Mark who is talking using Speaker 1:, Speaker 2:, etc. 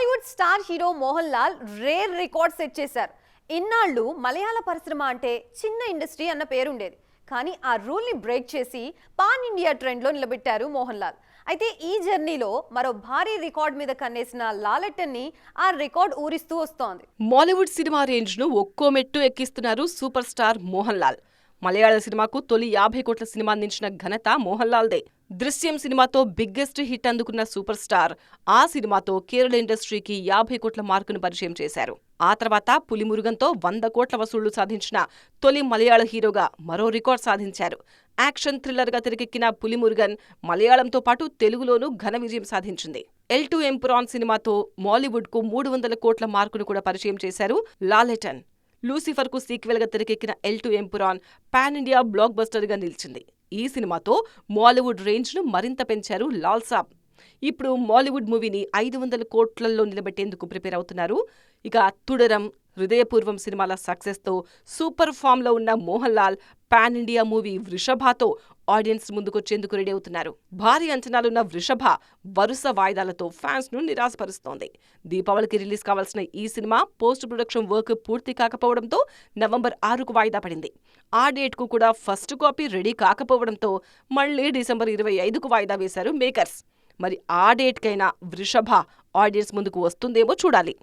Speaker 1: Bollywood star hero Mohan Lal rare record set చేశారు. ఇన్నాళ్ళు మలయాళ పరిశ్రమ అంటే చిన్న ఇండస్ట్రీ అన్న పేరుండేది. కానీ ఆ రూల్ని బ్రేక్ చేసి పాన్ ఇండియా ట్రెండ్లో నిలబెట్టారు మోహన్ లాల్. అయితే ఈ జర్నీలో మరో భారీ రికార్డ్ మీద కన్నేసిన లాలెట్టన్ని ఆ రికార్డ్ ఊరిస్తూ వస్తోంది.
Speaker 2: మాలీవుడ్ సినిమా రేంజ్ ను ఒక్కో మెట్టు ఎక్కిస్తున్నారు సూపర్ స్టార్ మోహన్ లాల్. మలయాళ సినిమాకు తొలి 50 కోట్ల సినిమా అందించిన ఘనత మోహన్ లాల్దే. దృశ్యం సినిమాతో బిగ్గెస్ట్ హిట్ అందుకున్న సూపర్ స్టార్ ఆ సినిమాతో కేరళ ఇండస్ట్రీకి 50 కోట్ల మార్కును పరిచయం చేశారు. ఆ తర్వాత పులిమురుగంతో 100 కోట్ల వసూళ్లు సాధించిన తొలి మలయాళ హీరోగా మరో రికార్డ్ సాధించారు. యాక్షన్ థ్రిల్లర్ గా తెరకెక్కిన పులిమురుగన్ మలయాళంతో పాటు తెలుగులోనూ ఘన విజయం సాధించింది. L2 ఎంపురాన్ సినిమాతో మాలీవుడ్ కు 300 కోట్ల మార్కును కూడా పరిచయం చేశారు లాలెటన్. లూసిఫర్ కు సీక్వెల్ గా తెరకెక్కిన L2 Empuraan pan India block buster గా నిలిచింది. ఈ సినిమాతో మాలీవుడ్ రేంజ్ ను మరింత పెంచారు లాల్ సాబ్. ఇప్పుడు మాలీవుడ్ మూవీని 500 కోట్లలో నిలబెట్టేందుకు ప్రిపేర్ అవుతున్నారు. ఇక తుడరం, హృదయపూర్వం సినిమాల సక్సెస్ తో సూపర్ ఫామ్ లో ఉన్న Mohanlal pan India movie వృషభతో ఆడియన్స్ ముందుకొచ్చేందుకు రెడీ అవుతున్నారు. భారీ అంచనాలున్న వృషభ వరుస వాయిదాలతో ఫ్యాన్స్ ను నిరాశపరుస్తోంది. దీపావళికి రిలీజ్ కావాల్సిన ఈ సినిమా పోస్ట్ ప్రొడక్షన్ వర్క్ పూర్తి కాకపోవడంతో నవంబర్ 6కు వాయిదా పడింది. ఆ డేట్ కు కూడా ఫస్ట్ కాపీ రెడీ కాకపోవడంతో మళ్లీ డిసెంబర్ 25కు వాయిదా వేశారు మేకర్స్. మరి ఆ డేట్ కైనా వృషభ ఆడియన్స్ ముందుకు వస్తుందేమో చూడాలి.